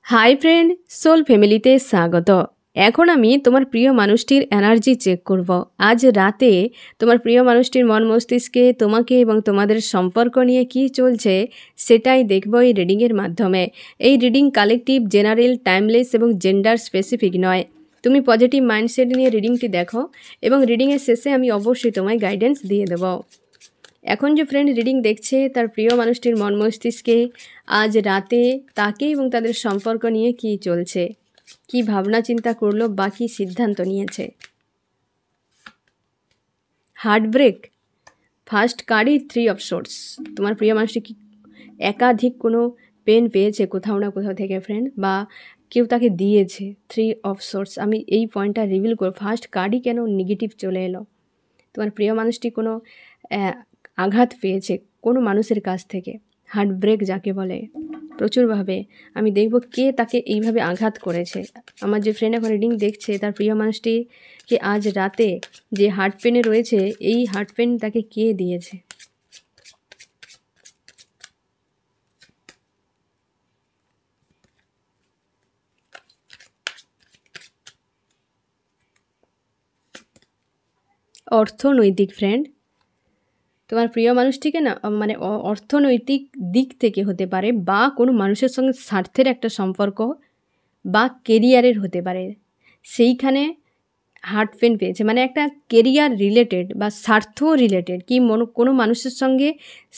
Hi friend, soul ফ্যামিলিতে স্বাগত। এখন আমি তোমার প্রিয় মানুষটির এনার্জি চেক করব। আজ রাতে তোমার প্রিয় মানুষটির মন মস্তিষ্কে তোমাকে এবং তোমাদের সম্পর্ক নিয়ে কি চলছে সেটাই দেখব এই রিডিংয়ের মাধ্যমে। এই রিডিং কালেকটিভ, জেনারেল, টাইমলেস এবং জেন্ডার স্পেসিফিক নয়। তুমি পজিটিভ মাইন্ডসেট নিয়ে রিডিংটি দেখো এবং রিডিংয়ের শেষে আমি অবশ্যই তোমায় গাইডেন্স দিয়ে দেবো। এখন যে ফ্রেন্ড রিডিং দেখছে তার প্রিয় মানুষটির মন মস্তিষ্কে আজ রাতে তাকে এবং তাদের সম্পর্ক নিয়ে কি চলছে, কি ভাবনা চিন্তা করলো বা কী সিদ্ধান্ত নিয়েছে। হার্টব্রেক, ফার্স্ট কার্ডই 3 অফ সোর্স। তোমার প্রিয় মানুষটি কি একাধিক কোনো পেন পেয়েছে কোথাও না কোথাও থেকে ফ্রেন্ড, বা কেউ তাকে দিয়েছে 3 অফ সোর্স। আমি এই পয়েন্টটা রিভিল করব। ফার্স্ট কার্ডই কেন নেগেটিভ চলে এলো। তোমার প্রিয় মানুষটি কোনো আঘাত পেয়েছে কোনো মানুষের কাছ থেকে, হার্ট ব্রেক যাকে বলে প্রচুরভাবে। আমি দেখব কে তাকে এইভাবে আঘাত করেছে। আমার যে ফ্রেন্ড এখন রিডিং দেখছে তার প্রিয় মানুষটিকে আজ রাতে যে হার্ট পেনে রয়েছে, এই হার্ট পেন তাকে কে দিয়েছে। অর্থনৈতিক ফ্রেন্ড, তোমার প্রিয় মানুষটিকে না মানে অর্থনৈতিক দিক থেকে হতে পারে, বা কোনো মানুষের সঙ্গে স্বার্থের একটা সম্পর্ক বা কেরিয়ারের হতে পারে, সেইখানে হার্ট পেন পেয়েছে। মানে একটা কেরিয়ার রিলেটেড বা স্বার্থ রিলেটেড, কি কোনো মানুষের সঙ্গে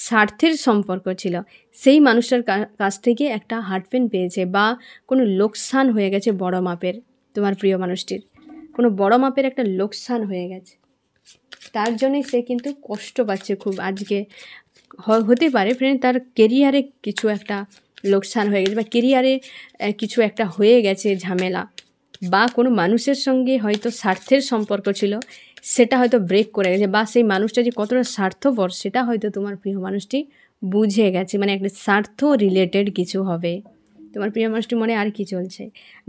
স্বার্থের সম্পর্ক ছিল, সেই মানুষটার কাছ থেকে একটা হার্ট পেন পেয়েছে, বা কোনো লোকসান হয়ে গেছে বড় মাপের। তোমার প্রিয় মানুষটির কোনো বড় মাপের একটা লোকসান হয়ে গেছে, তার জন্যই সে কিন্তু কষ্ট পাচ্ছে খুব। আজকে হতে পারে ফ্রেন্ড তার কেরিয়ারে কিছু একটা লোকসান হয়ে গেছে, বা কেরিয়ারে কিছু একটা হয়ে গেছে ঝামেলা, বা কোনো মানুষের সঙ্গে হয়তো স্বার্থের সম্পর্ক ছিল, সেটা হয়তো ব্রেক করে গেছে, বা সেই মানুষটা যে কতটা স্বার্থপর সেটা হয়তো তোমার প্রিয় মানুষটি বুঝে গেছে। মানে একটা স্বার্থ রিলেটেড কিছু হবে। তোমার প্রিয় মানুষটির মনে আর কি চলছে,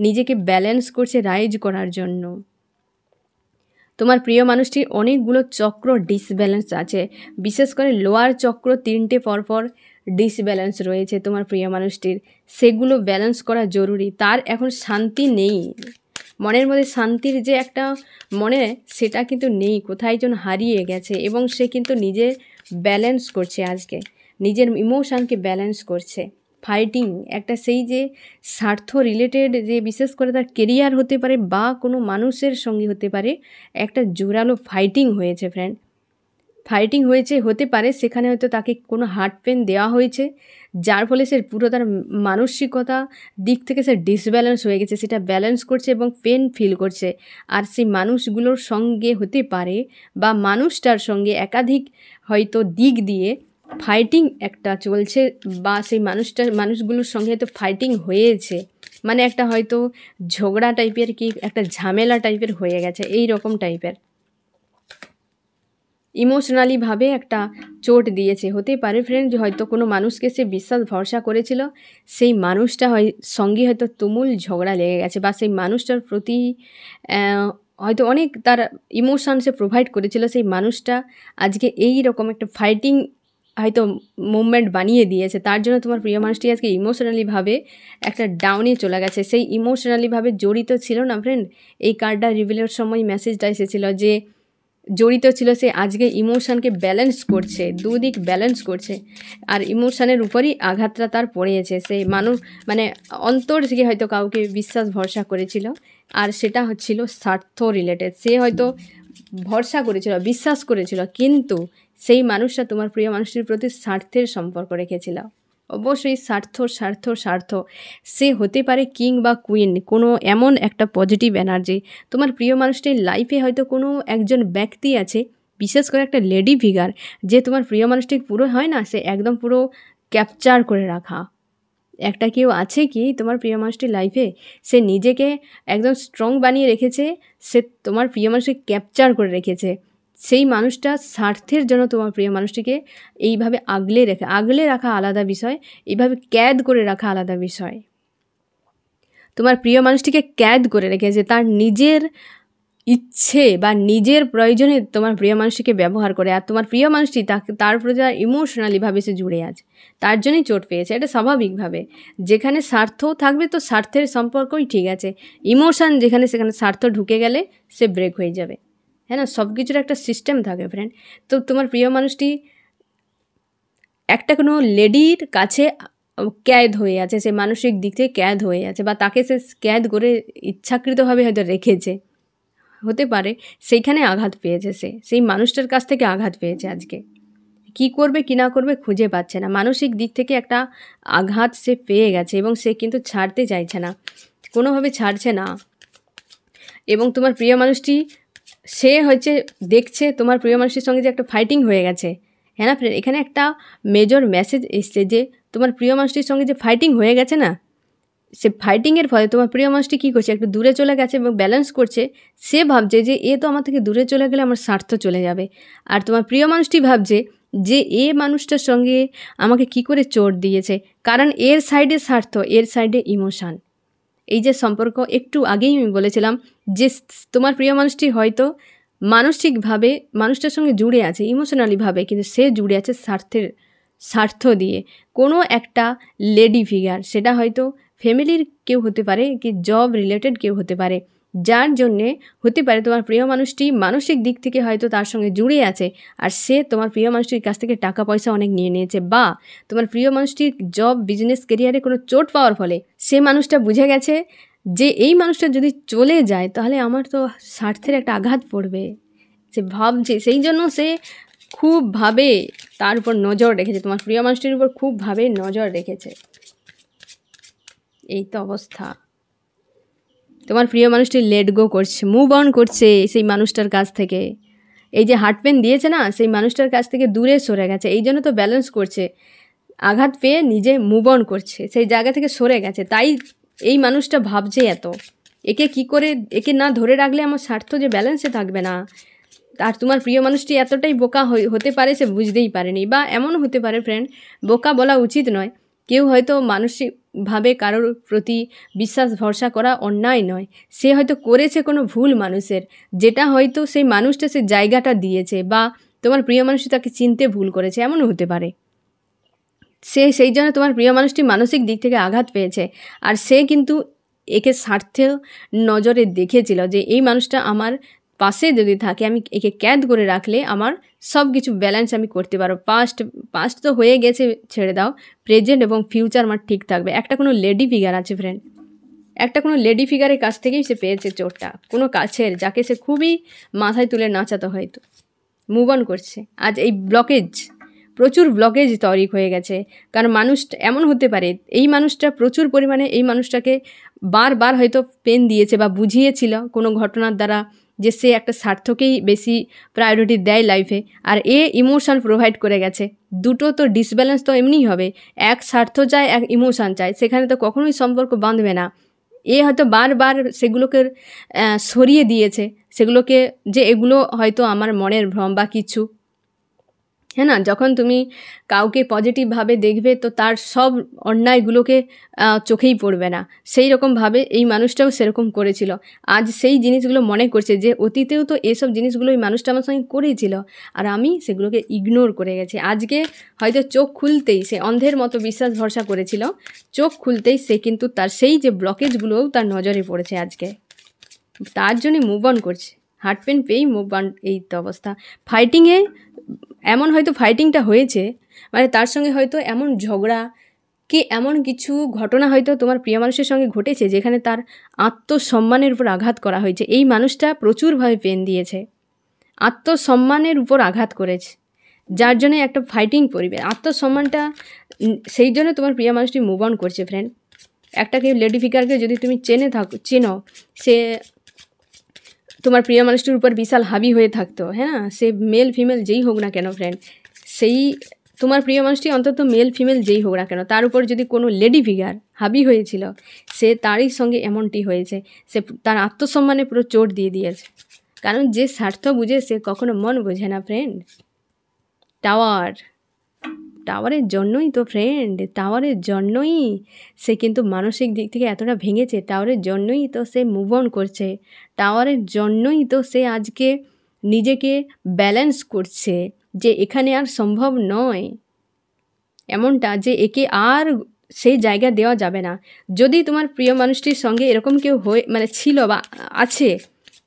নিজেকে ব্যালেন্স করছে রাইজ করার জন্য। তোমার প্রিয় মানুষটির অনেকগুলো চক্র ডিসব্যালেন্স আছে, বিশেষ করে লোয়ার চক্র 3টে পরপর ডিসব্যালেন্স রয়েছে তোমার প্রিয় মানুষটির। সেগুলো ব্যালেন্স করা জরুরি। তার এখন শান্তি নেই, মনের মধ্যে শান্তির যে একটা মনে, সেটা কিন্তু নেই, কোথায় যেন হারিয়ে গেছে। এবং সে কিন্তু নিজে ব্যালেন্স করছে, আজকে নিজের ইমোশানকে ব্যালেন্স করছে। ফাইটিং একটা সেই যে স্বার্থ রিলেটেড, যে বিশেষ করে তার কেরিয়ার হতে পারে বা কোনো মানুষের সঙ্গে হতে পারে, একটা জোরালো ফাইটিং হয়েছে ফ্রেন্ড। ফাইটিং হয়েছে, হতে পারে সেখানে হয়তো তাকে কোনো হার্ট পেন দেওয়া হয়েছে, যার ফলে সে পুরো তার মানসিকতা দিক থেকে সে ডিসব্যালেন্স হয়ে গেছে, সেটা ব্যালেন্স করছে এবং পেন ফিল করছে। আর সেই মানুষগুলোর সঙ্গে হতে পারে বা মানুষটার সঙ্গে একাধিক হয়তো দিক দিয়ে ফাইটিং একটা চলছে, বা সেই মানুষগুলোর সঙ্গে হয়তো ফাইটিং হয়েছে। মানে একটা হয়তো ঝগড়া টাইপের, কি একটা ঝামেলা টাইপের হয়ে গেছে, এই রকম টাইপের। ইমোশনালিভাবে একটা চোট দিয়েছে, হতে পারে ফ্রেন্ড যে হয়তো কোনো মানুষকে সে বিশ্বাস ভরসা করেছিল, সেই মানুষটা সঙ্গে হয়তো তুমুল ঝগড়া লেগে গেছে, বা সেই মানুষটার প্রতি হয়তো অনেক তার ইমোশান সে প্রোভাইড করেছিল, সেই মানুষটা আজকে এই রকম একটা ফাইটিং হয়তো মুভমেন্ট বানিয়ে দিয়েছে। তার জন্য তোমার প্রিয় মানুষটি আজকে ইমোশনালিভাবে একটা ডাউনে চলে গেছে। সেই ইমোশনালিভাবে জড়িত ছিল না ফ্রেন্ড, এই কার্ডটা রিভিলের সময় মেসেজটা এসেছিল যে জড়িত ছিল, সে আজকে ইমোশানকে ব্যালেন্স করছে, দুদিক ব্যালেন্স করছে। আর ইমোশানের উপরই আঘাতটা তার পড়েছে। সেই মানে অন্তর থেকে হয়তো কাউকে বিশ্বাস ভরসা করেছিল, আর সেটা হচ্ছিল স্বার্থ রিলেটেড। সে হয়তো ভরসা করেছিল, বিশ্বাস করেছিল, কিন্তু সেই মানুষটা তোমার প্রিয় মানুষটির প্রতি স্বার্থের সম্পর্ক রেখেছিল। অবশ্যই স্বার্থ সে হতে পারে কিং বা কুইন, কোনো এমন একটা পজিটিভ এনার্জি। তোমার প্রিয় মানুষটির লাইফে হয়তো কোনো একজন ব্যক্তি আছে, বিশেষ করে একটা লেডি ফিগার, যে তোমার প্রিয় মানুষটির পুরো হয় না, সে একদম পুরো ক্যাপচার করে রাখা একটা কেউ আছে কি তোমার প্রিয় মানুষটির লাইফে, সে নিজেকে একদম স্ট্রং বানিয়ে রেখেছে, সে তোমার প্রিয় মানুষকে ক্যাপচার করে রেখেছে। সেই মানুষটা স্বার্থের জন্য তোমার প্রিয় মানুষটিকে এইভাবে আগলে রাখা আলাদা বিষয়, এইভাবে ক্যাদ করে রাখা আলাদা বিষয়। তোমার প্রিয় মানুষটিকে ক্যাদ করে রেখেছে, তার নিজের ইচ্ছে বা নিজের প্রয়োজনে তোমার প্রিয় মানুষটিকে ব্যবহার করে, আর তোমার প্রিয় মানুষটি তার প্রতি ইমোশনালিভাবে সে জুড়ে আছে, তার জন্যই চোট পেয়েছে। এটা স্বাভাবিকভাবে, যেখানে স্বার্থ থাকবে তো স্বার্থের সম্পর্কই ঠিক আছে, ইমোশান যেখানে সেখানে স্বার্থ ঢুকে গেলে সে ব্রেক হয়ে যাবে। হ্যাঁ না, সব কিছুর একটা সিস্টেম থাকে ফ্রেন্ড। তো তোমার প্রিয় মানুষটি একটা কোনো লেডির কাছে ক্যাদ হয়ে আছে, সে মানসিক দিক থেকে ক্যাদ হয়ে আছে, বা তাকে সে ক্যাদ করে ইচ্ছাকৃতভাবে হয়তো রেখেছে, হতে পারে সেইখানে আঘাত পেয়েছে, সেই মানুষটার কাছ থেকে আঘাত পেয়েছে। আজকে কি করবে কি না করবে খুঁজে পাচ্ছে না, মানসিক দিক থেকে একটা আঘাত সে পেয়ে গেছে এবং সে কিন্তু ছাড়তে চাইছে না, কোনোভাবে ছাড়ছে না। এবং তোমার প্রিয় মানুষটি সে হচ্ছে দেখছে তোমার প্রিয় মানুষটির সঙ্গে যে একটা ফাইটিং হয়ে গেছে। হ্যাঁ না ফ্রেন্ড, এখানে একটা মেজর মেসেজ এসছে যে তোমার প্রিয় মানুষটির সঙ্গে যে ফাইটিং হয়ে গেছে না, সে ফাইটিংয়ের ফলে তোমার প্রিয় মানুষটি কী করছে, একটু দূরে চলে গেছে এবং ব্যালেন্স করছে। সে ভাবছে যে এ তো আমার থেকে দূরে চলে গেলে আমার স্বার্থ চলে যাবে, আর তোমার প্রিয় মানুষটি ভাবছে যে এ মানুষটার সঙ্গে আমাকে কি করে চোট দিয়েছে, কারণ এর সাইডে স্বার্থ, এর সাইডে ইমোশান। এই যে সম্পর্ক একটু আগেই আমি বলেছিলাম যে তোমার প্রিয় মানুষটি হয়তো মানসিকভাবে মানুষটার সঙ্গে জুড়ে আছে, ইমোশনালিভাবে, কিন্তু সে জুড়ে আছে স্বার্থ দিয়ে। কোনো একটা লেডি ফিগার, সেটা হয়তো ফ্যামিলির কেউ হতে পারে, কি জব রিলেটেড কেউ হতে পারে, যার জন্যে হতে পারে তোমার প্রিয় মানুষটি মানসিক দিক থেকে হয়তো তার সঙ্গে জুড়ে আছে, আর সে তোমার প্রিয় মানুষটির কাছ থেকে টাকা পয়সা অনেক নিয়ে নিয়েছে, বা তোমার প্রিয় মানুষটির জব বিজনেস কেরিয়ারে কোনো চোট পাওয়ার ফলে সে মানুষটা বুঝে গেছে যে এই মানুষটা যদি চলে যায় তাহলে আমার তো স্বার্থের একটা আঘাত পড়বে, সে ভাবছে। সেই জন্য সে খুবভাবে তার উপর নজর রেখেছে, তোমার প্রিয় মানুষটির উপর খুবভাবে নজর রেখেছে। এই তো অবস্থা। তোমার প্রিয় মানুষটি লেট গো করছে, মুভ অন করছে সেই মানুষটার কাছ থেকে। এই যে হার্ট পেন দিয়েছে না, সেই মানুষটার কাছ থেকে দূরে সরে গেছে, এই জন্য তো ব্যালেন্স করছে, আঘাত পেয়ে নিজে মুভ অন করছে, সেই জায়গা থেকে সরে গেছে। তাই এই মানুষটা ভাবছে এত, একে কি করে, একে না ধরে রাখলে আমার স্বার্থ যে ব্যালেন্সে থাকবে না। আর তোমার প্রিয় মানুষটি এতটাই বোকা হতে পারে সে বুঝতেই পারেনি, বা এমনও হতে পারে ফ্রেন্ড, বোকা বলা উচিত নয়, কেউ হয়তো মানসিকভাবে কারোর প্রতি বিশ্বাস ভরসা করা অন্যায় নয়, সে হয়তো করেছে কোনো ভুল মানুষের, যেটা হয়তো সেই মানুষটা সে জায়গাটা দিয়েছে, বা তোমার প্রিয় মানুষটি তাকে চিনতে ভুল করেছে, এমনও হতে পারে। সেই জন্য তোমার প্রিয় মানুষটি মানসিক দিক থেকে আঘাত পেয়েছে, আর সে কিন্তু একে স্বার্থের নজরে দেখেছিল যে এই মানুষটা আমার পাশে যদি থাকে, আমি একে ক্যাদ করে রাখলে আমার সব কিছু ব্যালেন্স আমি করতে পারবো। পাস্ট তো হয়ে গেছে, ছেড়ে দাও, প্রেজেন্ট এবং ফিউচার আমার ঠিক থাকবে। একটা কোনো লেডি ফিগার আছে ফ্রেন্ড, একটা কোনো লেডি ফিগারের কাছ থেকেই সে পেয়েছে চোটটা, কোনো কাছের, যাকে সে খুবই মাথায় তুলে নাচাতো হয়তো, মুভ অন করছে। আজ এই প্রচুর ব্লকেজ তৈরি হয়ে গেছে, কারণ মানুষ এমন হতে পারে এই মানুষটা প্রচুর পরিমাণে এই মানুষটাকে বারবার হয়তো পেন দিয়েছে বা বুঝিয়েছিল কোনো ঘটনার দ্বারা যে সে একটা স্বার্থকেই বেশি প্রায়োরিটি দেয় লাইফে, আর ইমোশান প্রোভাইড করে গেছে। দুটো তো ডিসব্যালেন্স তো এমনিই হবে, এক স্বার্থ চায়, এক ইমোশান চায়, সেখানে তো কখনোই সম্পর্ক বাঁধবে না। হয়তো বারবার সেগুলোকে সরিয়ে দিয়েছে, সেগুলোকে যে এগুলো হয়তো আমার মনের ভ্রম বা কিছু, হ্যাঁ না, যখন তুমি কাউকে পজিটিভভাবে দেখবে তো তার সব অন্যায়গুলোকে চোখেই পড়বে না, সেই রকমভাবে এই মানুষটাও সেরকম করেছিল। আজ সেই জিনিসগুলো মনে করছে যে অতীতেও তো এসব জিনিসগুলো এই মানুষটা আমার সঙ্গে করেছিল, আর আমি সেগুলোকে ইগনোর করে গেছি। আজকে হয়তো চোখ খুলতেই সে অন্ধের মতো বিশ্বাস ভরসা করেছিল, চোখ খুলতেই সে কিন্তু তার সেই যে ব্লকেজগুলোও তার নজরে পড়েছে আজকে, তার জন্যই মুভ অন করছে, হার্ট পেন পেয়েই মুভ অন। এই তো অবস্থা। ফাইটিংয়ে এমন হয়তো ফাইটিংটা হয়েছে, মানে তার সঙ্গে হয়তো এমন ঝগড়া কি এমন কিছু ঘটনা হয়তো তোমার প্রিয় মানুষের সঙ্গে ঘটেছে যেখানে তার আত্মসম্মানের উপর আঘাত করা হয়েছে। এই মানুষটা প্রচুরভাবে পেন দিয়েছে, আত্মসম্মানের উপর আঘাত করেছে, যার জন্য একটা ফাইটিং পরিবেশ, আত্মসম্মানটা, সেই জন্য তোমার প্রিয় মানুষটি মুভ অন করছে ফ্রেন্ড। একটা কেউ লেডি ফিগারকে যদি তুমি চেনো, সে তোমার প্রিয় মানুষটির উপর বিশাল হাবি হয়ে থাকতো, হ্যাঁ, সে মেল ফিমেল যেই হোক না কেন ফ্রেন্ড, সেই তোমার প্রিয় মানুষটি অন্তত মেল ফিমেল যেই হোক না কেন, তার উপর যদি কোনো লেডি ফিগার হাবি হয়েছিল, সে তারই সঙ্গে এমনটি হয়েছে, সে তার আত্মসম্মানে পুরো চোট দিয়ে দিয়েছে। কারণ যে স্বার্থ বুঝে সে কখনো মন বোঝে না ফ্রেন্ড। টাওয়ারের জন্যই তো ফ্রেন্ড, টাওয়ারের জন্যই সে কিন্তু মানসিক দিক থেকে এতটা ভেঙেছে, টাওয়ারের জন্যই তো সে মুভ অন করছে, টাওয়ারের জন্যই তো সে আজকে নিজেকে ব্যালেন্স করছে যে এখানে আর সম্ভব নয় এমনটা, যে একে আর সেই জায়গা দেওয়া যাবে না। যদি তোমার প্রিয় মানুষটির সঙ্গে এরকম কেউ মানে ছিল বা আছে,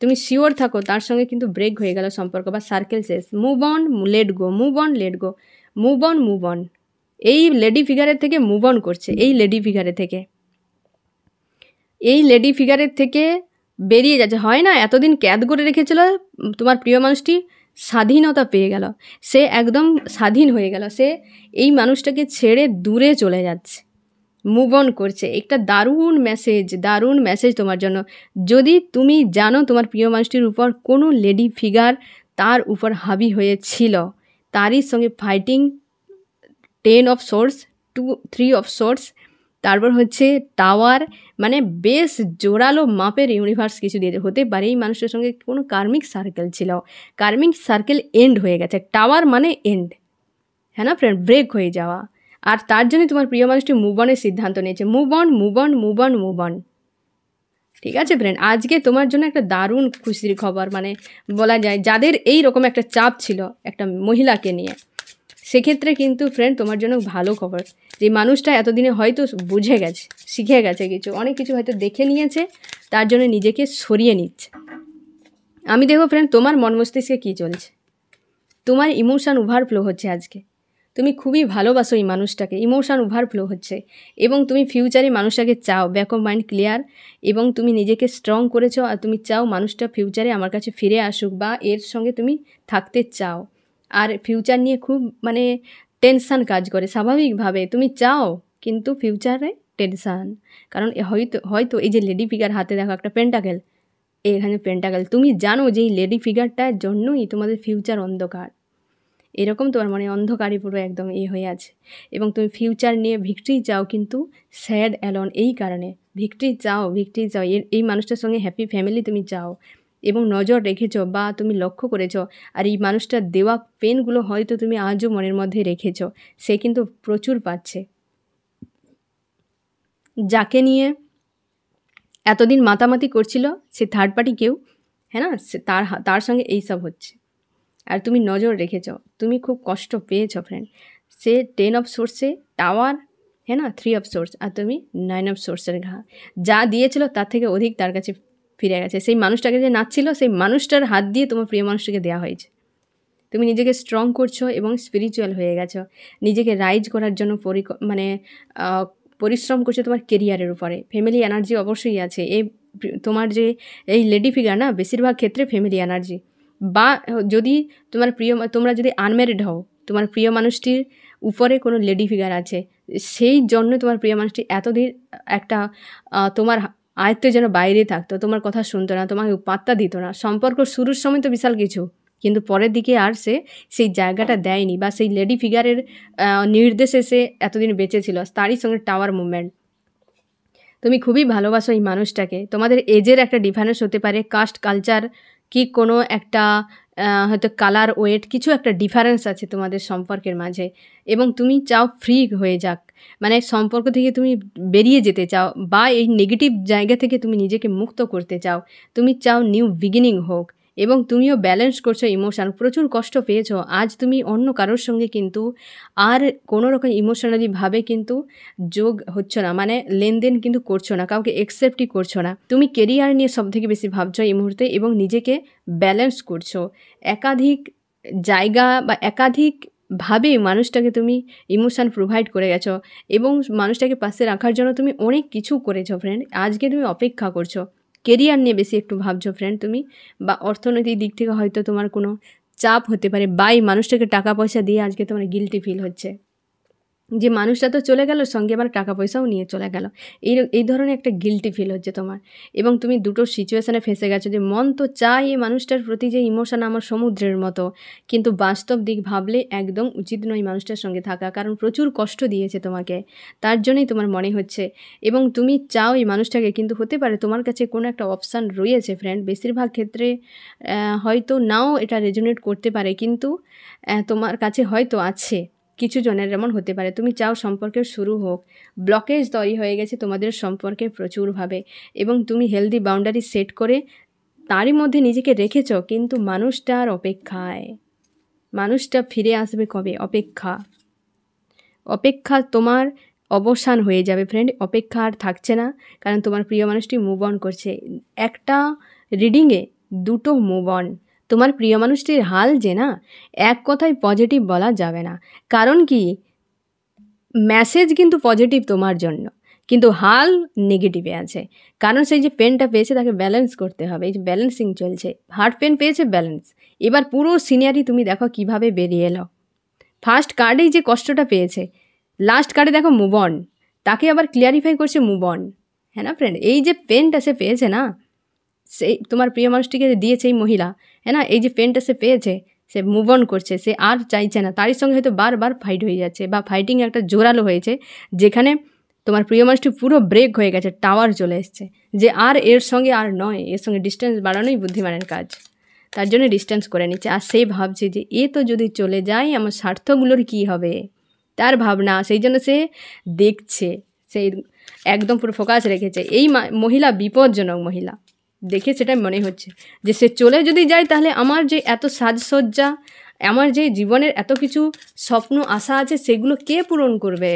তুমি শিওর থাকো তার সঙ্গে কিন্তু ব্রেক হয়ে গেল সম্পর্ক বা সার্কেল শেষ। Move on, let go, move on, let go, move on, move on. এই লেডি ফিগারের থেকে মুভ অন করছে, এই লেডি ফিগারের থেকে বেরিয়ে যাচ্ছে। হয় না, এতদিন ক্যাদ করে রেখেছিল তোমার প্রিয় মানুষটি, স্বাধীনতা পেয়ে গেল, সে একদম স্বাধীন হয়ে গেল, সে এই মানুষটাকে ছেড়ে দূরে চলে যাচ্ছে, মুভ অন করছে। একটা দারুণ মেসেজ তোমার জন্য। যদি তুমি জানো তোমার প্রিয় মানুষটির উপর কোনো লেডি ফিগার তার উপর হাবি হয়েছিল, তারই সঙ্গে fighting, 10 of swords, 3 of source, তারপর হচ্ছে টাওয়ার, মানে বেশ জোরালো মাপের ইউনিভার্স কিছু দিয়েছে। হতে পারে এই মানুষের সঙ্গে কোনো কার্মিক সার্কেল ছিল, কার্মিক সার্কেল এন্ড হয়ে গেছে, টাওয়ার মানে এন্ড, হ্যাঁ না ফ্রেন্ড, ব্রেক হয়ে যাওয়া। আর তার জন্যই তোমার প্রিয় মানুষটি মুভ অনের সিদ্ধান্ত নিয়েছে। Move on, move on, move on, move on. ঠিক আছে ফ্রেন্ড, আজকে তোমার জন্য একটা দারুণ খুশির খবর, মানে বলা যায় যাদের এই রকম একটা চাপ ছিল একটা মহিলাকে নিয়ে, সেক্ষেত্রে কিন্তু ফ্রেন্ড তোমার জন্য ভালো খবর, যে মানুষটা এতদিনে হয়তো বুঝে গেছে, শিখে গেছে কিছু, অনেক কিছু হয়তো দেখে নিয়েছে, তার জন্য নিজেকে সরিয়ে নিচ্ছে। আমি দেখো ফ্রেন্ড, তোমার মন মস্তিষ্কে কী চলছে, তোমার ইমোশান ওভারফ্লো হচ্ছে আজকে, তুমি খুবই ভালোবাসো এই মানুষটাকে, ইমোশান ওভারফ্লো হচ্ছে, এবং তুমি ফিউচারে মানুষটাকে চাও, ব্যাক অফ মাইন্ড ক্লিয়ার, এবং তুমি নিজেকে স্ট্রং করেছো, আর তুমি চাও মানুষটা ফিউচারে আমার কাছে ফিরে আসুক, বা এর সঙ্গে তুমি থাকতে চাও। আর ফিউচার নিয়ে খুব মানে টেনশান কাজ করে, স্বাভাবিকভাবে তুমি চাও, কিন্তু ফিউচারে টেনশান, কারণ হয়তো এই যে লেডি ফিগার হাতে দেখো একটা পেন্টাকেল, এখানে পেন্টাকেল, তুমি জানো যে এই লেডি ফিগারটার জন্যই তোমাদের ফিউচার অন্ধকার, এরকম তোমার মনে অন্ধকারই পুরো একদম হয়ে আছে, এবং তুমি ফিউচার নিয়ে ভিক্টরি চাও, কিন্তু স্যাড অ্যালোন, এই কারণে ভিক্টরি চাও, এই মানুষটার সঙ্গে হ্যাপি ফ্যামিলি তুমি চাও, এবং নজর রেখেছ বা তুমি লক্ষ্য করেছ, আর এই মানুষটার দেওয়া পেনগুলো হয়তো তুমি আজও মনের মধ্যে রেখেছ, সে কিন্তু প্রচুর পাচ্ছে, যাকে নিয়ে এতদিন মাতামাতি করছিল সে থার্ড পার্টি কেউ, হ্যাঁ না, তার সঙ্গে এইসব হচ্ছে, আর তুমি নজর রেখেছ, তুমি খুব কষ্ট পেয়েছ ফ্রেন্ড। সে 10 অফ সোর্সে টাওয়ার, হ্যাঁ না, 3 অফ সোর্স, আর তুমি 9 অফ সোর্সের ঘা, যা দিয়েছিল তার থেকে অধিক তার কাছে ফিরে গেছে। সেই মানুষটাকে যে নাচছিল, সেই মানুষটার হাত দিয়ে তোমার প্রিয় মানুষটাকে দেওয়া হয়েছে। তুমি নিজেকে স্ট্রং করছো এবং স্পিরিচুয়াল হয়ে গেছো, নিজেকে রাইজ করার জন্য পরিশ্রম করছো তোমার কেরিয়ারের উপরে। ফ্যামিলি এনার্জি অবশ্যই আছে, তোমার যে এই লেডি ফিগার না, বেশিরভাগ ক্ষেত্রে ফ্যামিলি এনার্জি, বা যদি তোমরা যদি আনম্যারিড হও, তোমার প্রিয় মানুষটির উপরে কোনো লেডি ফিগার আছে, সেই জন্য তোমার প্রিয় মানুষটি এতদিন একটা তোমার আয়ত্তের যেন বাইরে থাকতো, তোমার কথা শুনতো না, তোমাকে পাত্তা দিত না। সম্পর্ক শুরুর সময় তো বিশাল কিছু, কিন্তু পরের দিকে আর সে সেই জায়গাটা দেয়নি, বা সেই লেডি ফিগারের নির্দেশে সে এতদিন বেঁচে ছিল, তারই সঙ্গে টাওয়ার মুভমেন্ট। তুমি খুবই ভালোবাসো এই মানুষটাকে, তোমাদের এজের একটা ডিফারেন্স হতে পারে, কাস্ট, কালচার, কি কোনো একটা হয়তো কালার, ওয়েট, কিছু একটা ডিফারেন্স আছে তোমাদের সম্পর্কের মাঝে, এবং তুমি চাও ফ্রি হয়ে যাক, মানে সম্পর্ক থেকে তুমি বেরিয়ে যেতে চাও, বা এই নেগেটিভ জায়গা থেকে তুমি নিজেকে মুক্ত করতে চাও, তুমি চাও নিউ বিগিনিং হোক, এবং তুমিও ব্যালেন্স করছো ইমোশান, প্রচুর কষ্ট পেয়েছো, আজ তুমি অন্য কারোর সঙ্গে কিন্তু আর কোনো রকম ইমোশনালিভাবে কিন্তু যোগ হচ্ছ না, মানে লেনদেন কিন্তু করছো না, কাউকে অ্যাকসেপ্টই করছো না, তুমি কেরিয়ার নিয়ে সবথেকে বেশি ভাবছো এই মুহূর্তে, এবং নিজেকে ব্যালেন্স করছো, একাধিক জায়গা বা একাধিকভাবে মানুষটাকে তুমি ইমোশান প্রোভাইড করে গেছো, এবং মানুষটাকে পাশে রাখার জন্য তুমি অনেক কিছু করেছো ফ্রেন্ড। আজকে তুমি অপেক্ষা করছো, কেরিয়ার নিয়ে বেশি একটু ভাবছো ফ্রেন্ড তুমি, বা অর্থনৈতিক দিক থেকে হয়তো তোমার কোনো চাপ হতে পারে, বা এই মানুষটাকে টাকা পয়সা দিয়ে আজকে তোমার গিল্টি ফিল হচ্ছে, যে মানুষটা তো চলে গেল, সঙ্গে আবার টাকা পয়সাও নিয়ে চলে গেল, এই ধরনের একটা গিল্টি ফিল হচ্ছে তোমার, এবং তুমি দুটো সিচুয়েশানে ফেসে গেছো, যে মন তো চাই এই মানুষটার প্রতি যে ইমোশন আমার সমুদ্রের মতো, কিন্তু বাস্তব দিক ভাবলে একদম উচিত নয় মানুষটার সঙ্গে থাকা, কারণ প্রচুর কষ্ট দিয়েছে তোমাকে, তার জন্যই তোমার মনে হচ্ছে, এবং তুমি চাও এই মানুষটাকে, কিন্তু হতে পারে তোমার কাছে কোনো একটা অপশান রয়েছে ফ্রেন্ড, বেশিরভাগ ক্ষেত্রে হয়তো নাও এটা রেজোনেট করতে পারে, কিন্তু তোমার কাছে হয়তো আছে, কিছু জনের যেমন হতে পারে, তুমি চাও সম্পর্কের শুরু হোক, ব্লকেজ তৈরি হয়ে গেছে তোমাদের সম্পর্কে প্রচুরভাবে, এবং তুমি হেলদি বাউন্ডারি সেট করে তারই মধ্যে নিজেকে রেখেছ, কিন্তু মানুষটার অপেক্ষায়। মানুষটা ফিরে আসবে কবে? অপেক্ষা তোমার অবসান হয়ে যাবে ফ্রেন্ড। অপেক্ষা আর থাকছে না, কারণ তোমার প্রিয় মানুষটি মুভ অন করছে। একটা রিডিংয়ে দুটো মুভ অন। তোমার প্রিয় মানুষটির হাল যে না, এক কথায় পজিটিভ বলা যাবে না। কারণ কি, মেসেজ কিন্তু পজিটিভ তোমার জন্য, কিন্তু হাল নেগেটিভে আছে। কারণ সেই যে পেনটা পেয়েছে তাকে ব্যালেন্স করতে হবে। এই যে ব্যালেন্সিং চলছে, হার্ট পেন পেয়েছে, ব্যালেন্স। এবার পুরো সিনারি তুমি দেখো কিভাবে বেরিয়ে এলো। ফার্স্ট কার্ডেই যে কষ্টটা পেয়েছে, লাস্ট কার্ডে দেখো মুভ অন, তাকে আবার ক্লিয়ারিফাই করছে মুভ অন। হ্যাঁ না ফ্রেন্ড, এই যে পেনটা সে পেয়েছে না, সেই তোমার প্রিয় মানুষটিকে দিয়েছে এই মহিলা, হ্যাঁ না, এই যে পেনটা সে পেয়েছে, সে মুভ অন করছে, সে আর চাইছে না। তারই সঙ্গে হয়তো বারবার ফাইট হয়ে যাচ্ছে, বা ফাইটিং একটা জোরালো হয়েছে, যেখানে তোমার প্রিয় মানুষটি পুরো ব্রেক হয়ে গেছে, টাওয়ার চলে এসছে, যে আর এর সঙ্গে আর নয়, এর সঙ্গে ডিস্টেন্স বাড়ানোই বুদ্ধিমানের কাজ। তার জন্য ডিস্টেন্স করে নিচ্ছে। আর সে ভাবছে যে এ তো যদি চলে যায় আমার স্বার্থগুলোর কি হবে, তার ভাবনা। সেই জন্য সে দেখছে, সেই একদম পুরো ফোকাস রেখেছে। এই মহিলা বিপজ্জনক মহিলা, দেখে সেটাই মনে হচ্ছে যে সে চলে যদি যায় তাহলে আমার যে এত সাজসজ্জা, আমার যে জীবনের এত কিছু স্বপ্ন আশা আছে, সেগুলো কে পূরণ করবে?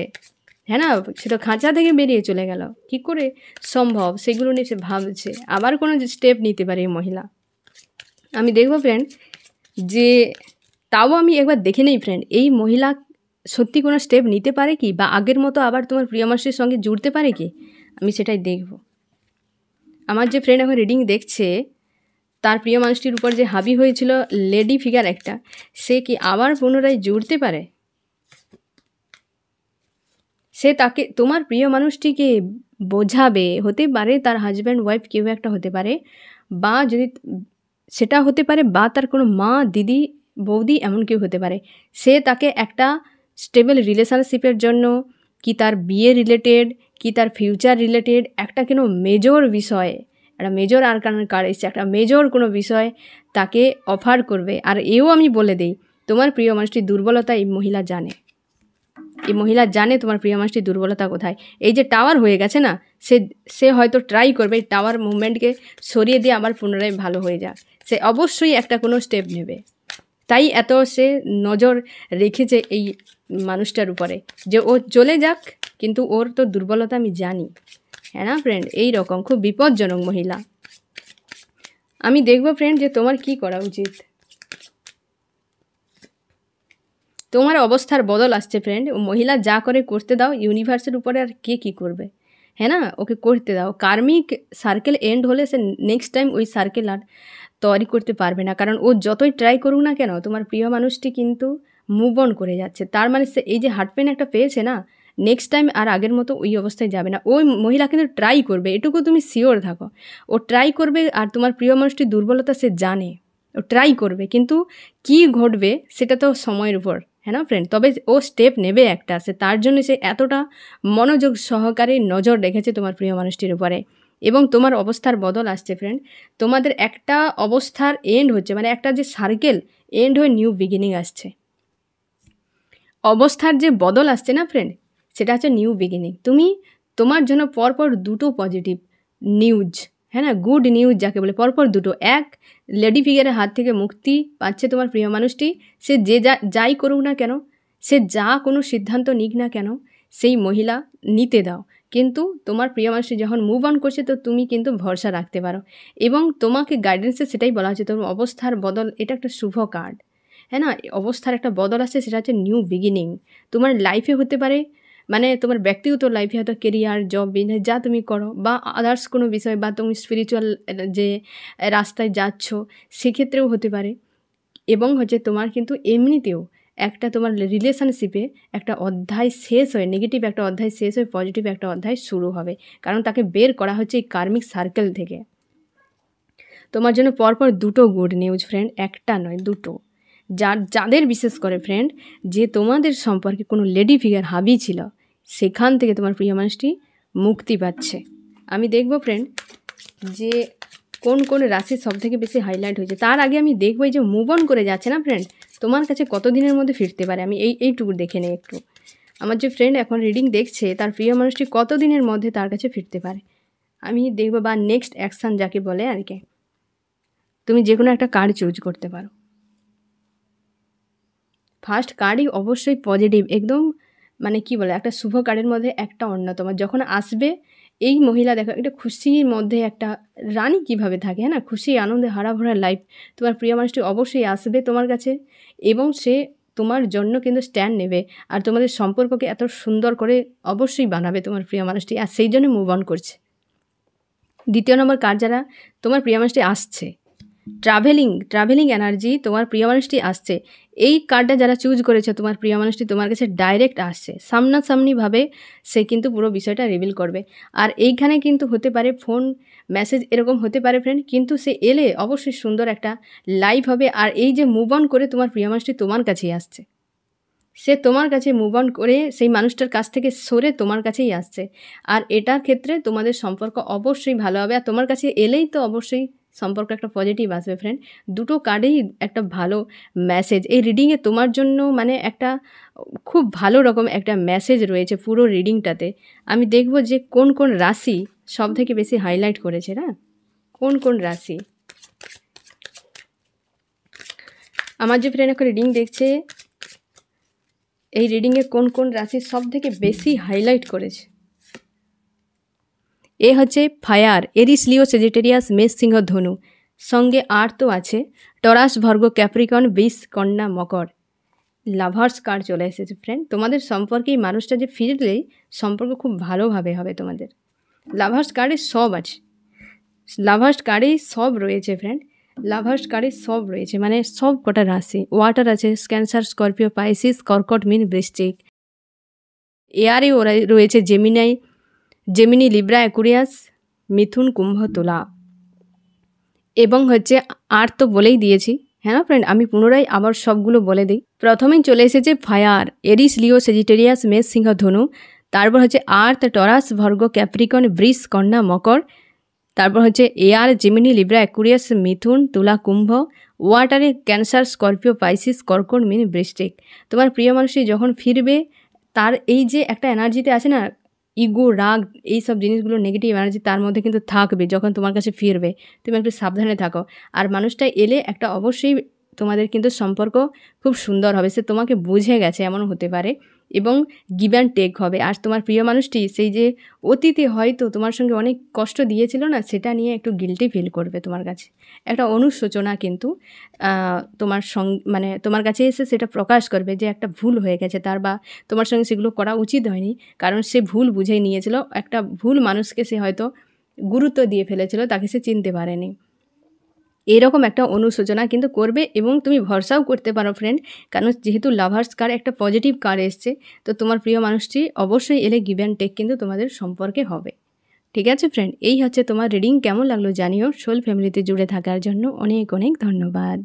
হ্যাঁ না, সেটা খাঁচা থেকে বেরিয়ে চলে গেল, কি করে সম্ভব? সেগুলো নিয়ে সে ভাবছে, আবার কোনো স্টেপ নিতে পারে এই মহিলা। আমি দেখবো ফ্রেন্ড, যে তাও আমি একবার দেখে নেই ফ্রেন্ড, এই মহিলা সত্যি কোনো স্টেপ নিতে পারে কি, বা আগের মতো আবার তোমার প্রিয় মানুষের সঙ্গে জুড়তে পারে কি, আমি সেটাই দেখব। আমার যে ফ্রেন্ড এখন রিডিং দেখছে, তার প্রিয় মানুষটির উপর যে হাবি হয়েছিল লেডি ফিগার একটা, সে কি আবার পুনরায় জুড়তে পারে? সে তাকে, তোমার প্রিয় মানুষটিকে বোঝাবে, হতে পারে তার হাজব্যান্ড ওয়াইফ কেউ একটা হতে পারে, বা যদি সেটা হতে পারে, বা তার কোনো মা, দিদি, বৌদি, এমন কেউ হতে পারে। সে তাকে একটা স্টেবল রিলেশনশিপের জন্য, কি তার বিয়ে রিলেটেড, কি তার ফিউচার রিলেটেড একটা কোনো মেজর বিষয়ে, একটা মেজর আরকানের কার্ড এসছে, একটা মেজর কোনো বিষয় তাকে অফার করবে। আর এও আমি বলে দিই, তোমার প্রিয় মানুষটির দুর্বলতা এই মহিলা জানে। এই মহিলা জানে তোমার প্রিয় মানুষটির দুর্বলতা কোথায়। এই যে টাওয়ার হয়ে গেছে না, সে হয়তো ট্রাই করবে এই টাওয়ার মুভমেন্টকে সরিয়ে দিয়ে আবার পুনরায় ভালো হয়ে যাক। সে অবশ্যই একটা কোনো স্টেপ নেবে, তাই এত সে নজর রেখেছে এই মানুষটার উপরে, যে ও চলে যাক, কিন্তু ওর তো দুর্বলতা আমি জানি। হ্যাঁ না ফ্রেন্ড, এই রকম খুব বিপজ্জনক মহিলা। আমি দেখবো ফ্রেন্ড যে তোমার কি করা উচিত। তোমার অবস্থার বদল আসছে ফ্রেন্ড। ও মহিলা যা করে করতে দাও, ইউনিভার্সের উপরে আর কে কী করবে? হ্যাঁ না, ওকে করতে দাও। কার্মিক সার্কেল এন্ড হলে সে নেক্সট টাইম ওই সার্কেল আর তৈরি করতে পারবে না, কারণ ও যতই ট্রাই করুক না কেন, তোমার প্রিয় মানুষটি কিন্তু মুভ অন করে যাচ্ছে। তার মানে সে এই যে হার্ট পেন একটা পেয়েছে না, নেক্সট টাইম আর আগের মতো ওই অবস্থায় যাবে না। ওই মহিলা কিন্তু ট্রাই করবে, এটুকু তুমি শিওর থাকো। ও ট্রাই করবে, আর তোমার প্রিয় মানুষটির দুর্বলতা সে জানে, ও ট্রাই করবে, কিন্তু কি ঘটবে সেটা তো সময়ের উপর। হ্যাঁ না ফ্রেন্ড, তবে ও স্টেপ নেবে একটা, সে তার জন্য সে এতটা মনোযোগ সহকারে নজর রেখেছে তোমার প্রিয় মানুষটির উপরে। এবং তোমার অবস্থার বদল আসছে ফ্রেন্ড। তোমাদের একটা অবস্থার এন্ড হচ্ছে, মানে একটা যে সার্কেল এন্ড হয়ে নিউ বিগিনিং আসছে। অবস্থার যে বদল আসছে না ফ্রেন্ড, সেটা হচ্ছে নিউ বিগিনিং। তুমি, তোমার জন্য পরপর দুটো পজিটিভ নিউজ, হ্যাঁ না, গুড নিউজ যাকে বলে, পরপর দুটো। এক, লেডি ফিগারের হাত থেকে মুক্তি পাচ্ছে তোমার প্রিয় মানুষটি। সে যে যাই করুক না কেন, সে যা কোনো সিদ্ধান্ত নিক না কেন, সেই মহিলা নিতে দাও। কিন্তু তোমার প্রিয় মানুষটি যখন মুভ অন করছে, তো তুমি কিন্তু ভরসা রাখতে পারো। এবং তোমাকে গাইডেন্সে সেটাই বলা হচ্ছে, তোমার অবস্থার বদল, এটা একটা শুভ কার্ড। হ্যাঁ না, অবস্থার একটা বদল আসছে, সেটা হচ্ছে নিউ বিগিনিং। তোমার লাইফে হতে পারে, মানে তোমার ব্যক্তিগত লাইফে হয়তো কেরিয়ার, জব, বিজনেস যা তুমি করো, বা আদার্স কোনো বিষয়, বা তুমি স্পিরিচুয়াল যে রাস্তায় যাচ্ছ, সেক্ষেত্রেও হতে পারে। এবং হচ্ছে তোমার কিন্তু এমনিতেও একটা তোমার রিলেশনশিপে একটা অধ্যায় শেষ হয়ে, নেগেটিভ একটা অধ্যায় শেষ হয়ে পজিটিভ একটা অধ্যায় শুরু হবে, কারণ তাকে বের করা হচ্ছে এই কার্মিক সার্কেল থেকে। তোমার জন্য পরপর দুটো গুড নিউজ ফ্রেন্ড, একটা নয়, দুটো। যাদের বিশেষ করে ফ্রেন্ড, যে তোমাদের সম্পর্কে কোনো লেডি ফিগার হাবি ছিল, সেখান থেকে তোমার প্রিয় মানুষটি মুক্তি পাচ্ছে। আমি দেখব ফ্রেন্ড যে কোন কোন রাশি সব থেকে বেশি হাইলাইট হয়েছে। তার আগে আমি দেখবো এই যে মুভ অন করে যাচ্ছে না ফ্রেন্ড, তোমার কাছে কত দিনের মধ্যে ফিরতে পারে আমি এইটুকু দেখে নিই একটু। আমার যে ফ্রেন্ড এখন রিডিং দেখছে তার প্রিয় মানুষটি কত দিনের মধ্যে তার কাছে ফিরতে পারে আমি দেখবো, বা নেক্সট অ্যাকশান যাকে বলে আর কি। তুমি যে কোনো একটা কার্ড চুজ করতে পারো। ফার্স্ট কার্ডই অবশ্যই পজিটিভ, একদম মানে কি বলে একটা শুভ কার্ডের মধ্যে একটা অন্যতম। যখন আসবে এই মহিলা দেখো একটা খুশির মধ্যে একটা রানী কিভাবে থাকে, হ্যাঁ না, খুশি আনন্দে হারাভরা লাইফ। তোমার প্রিয় মানুষটি অবশ্যই আসবে তোমার কাছে এবং সে তোমার জন্য কিন্তু স্ট্যান্ড নেবে আর তোমাদের সম্পর্ককে এত সুন্দর করে অবশ্যই বানাবে তোমার প্রিয় মানুষটি, আর সেই জন্য মুভ অন করছে। দ্বিতীয় নম্বর কার্ড, যারা তোমার প্রিয় মানুষটি আসছে, ট্রাভেলিং এনার্জি, তোমার প্রিয় মানুষটি আসছে। এই কার্ডটা যারা চুজ করেছে তোমার প্রিয় মানুষটি তোমার কাছে ডাইরেক্ট আসছে, সামনাসামনিভাবে সে কিন্তু পুরো বিষয়টা রিভিল করবে। আর এইখানে কিন্তু হতে পারে ফোন মেসেজ এরকম হতে পারে ফ্রেন্ড, কিন্তু সে এলে অবশ্যই সুন্দর একটা লাইভ হবে। আর এই যে মুভ অন করে তোমার প্রিয় মানুষটি তোমার কাছেই আসছে, সে তোমার কাছে মুভ অন করে সেই মানুষটার কাছ থেকে সরে তোমার কাছেই আসছে। আর এটার ক্ষেত্রে তোমাদের সম্পর্ক অবশ্যই ভালো হবে, আর তোমার কাছে এলেই তো অবশ্যই সম্পর্ক একটা পজিটিভ আসবে ফ্রেন্ড। দুটো কার্ডেই একটা ভালো মেসেজ এই রিডিংয়ে তোমার জন্য, মানে একটা খুব ভালো রকম একটা মেসেজ রয়েছে পুরো রিডিংটাতে। আমি দেখব যে কোন কোন রাশি সব থেকে বেশি হাইলাইট করেছে না, কোন কোন রাশি। আমার যে ফ্রেন্ড এখন রিডিং দেখছে, এই রিডিংয়ে কোন কোন রাশি সব থেকে বেশি হাইলাইট করেছে। এ হচ্ছে ফায়ার, এরিস, লিও, সেজিটেরিয়াস, মেষ, সিংহ, ধনু, সঙ্গে আর তো আছে টরাস, ভার্গ, ক্যাপ্রিকন, বৃষ, কন্যা, মকর। লাভার্স কার্ড চলে এসেছে ফ্রেন্ড। তোমাদের সম্পর্কে এই মানুষটা যে ফিরলেই সম্পর্ক খুব ভালোভাবে হবে তোমাদের। লাভার্স কার্ডে সব আছে, লাভার্স কার্ডেই সব রয়েছে ফ্রেন্ড, লাভার্স কার্ডে সব রয়েছে, মানে সব কটা রাশি। ওয়াটার আছে ক্যান্সার, স্করপিও, পাইসিস, কর্কট, মীন, বৃশ্চিক। এয়ারে রয়েছে জেমিনি, লিব্রা, অ্যাকুরিয়াস, মিথুন, কুম্ভ, তুলা। এবং হচ্ছে আর তো বলেই দিয়েছি, হ্যাঁ ফ্রেন্ড, আমি পুনরায় আবার সবগুলো বলে দিই। প্রথমেই চলে এসেছে ফায়ার, এরিস, লিও, সেজিটেরিয়াস, মেষ, সিংহ, ধনু। তারপর হচ্ছে আর্থ, টরাস, ভার্গ, ক্যাপ্রিকন, বৃষ, কন্যা, মকর। তারপর হচ্ছে এয়ার, জেমিনি, লিব্রা, অ্যাকুরিয়াস, মিথুন, তুলা, কুম্ভ। ওয়াটারে ক্যান্সার, স্করপিও, পাইসিস, কর্কট, মীন, বৃশ্চিক। তোমার প্রিয় মানুষটি যখন ফিরবে তার এই যে একটা এনার্জিতে আছে না, ইগো, রাগ, এই সব জিনিসগুলো নেগেটিভ এনার্জি তার মধ্যে কিন্তু থাকবে যখন তোমার কাছে ফিরবে। তুমি একটু সাবধানে থাকো। আর মানুষটা এলে একটা অবশ্যই তোমাদের কিন্তু সম্পর্ক খুব সুন্দর হবে, সে তোমাকে বুঝে গেছে এমন হতে পারে এবং গিভ অ্যান্ড টেক হবে। আর তোমার প্রিয় মানুষটি সেই যে অতীতে হয়তো তোমার সঙ্গে অনেক কষ্ট দিয়েছিল না, সেটা নিয়ে একটু গিল্টি ফিল করবে তোমার কাছে। একটা অনুশোচনা কিন্তু মানে তোমার কাছে এসে সেটা প্রকাশ করবে যে একটা ভুল হয়ে গেছে তার, বা তোমার সঙ্গে সেগুলো করা উচিত হয়নি, কারণ সে ভুল বুঝে নিয়েছিল। একটা ভুল মানুষকে সে হয়তো গুরুত্ব দিয়ে ফেলেছিল, তাকে সে চিনতে পারেনি। এরকম একটা অনুশোচনা কিন্তু করবে এবং তুমি ভরসাও করতে পারো ফ্রেন্ড, কারণ যেহেতু লাভার্স কার্ড একটা পজিটিভ কার্ড এসছে, তো তোমার প্রিয় মানুষটি অবশ্যই এলে গিভ অ্যান্ড টেক কিন্তু তোমাদের সম্পর্কে হবে। ঠিক আছে ফ্রেন্ড, এই হচ্ছে তোমার রিডিং। কেমন লাগলো জানিও। সোল ফ্যামিলিতে জুড়ে থাকার জন্য অনেক অনেক ধন্যবাদ।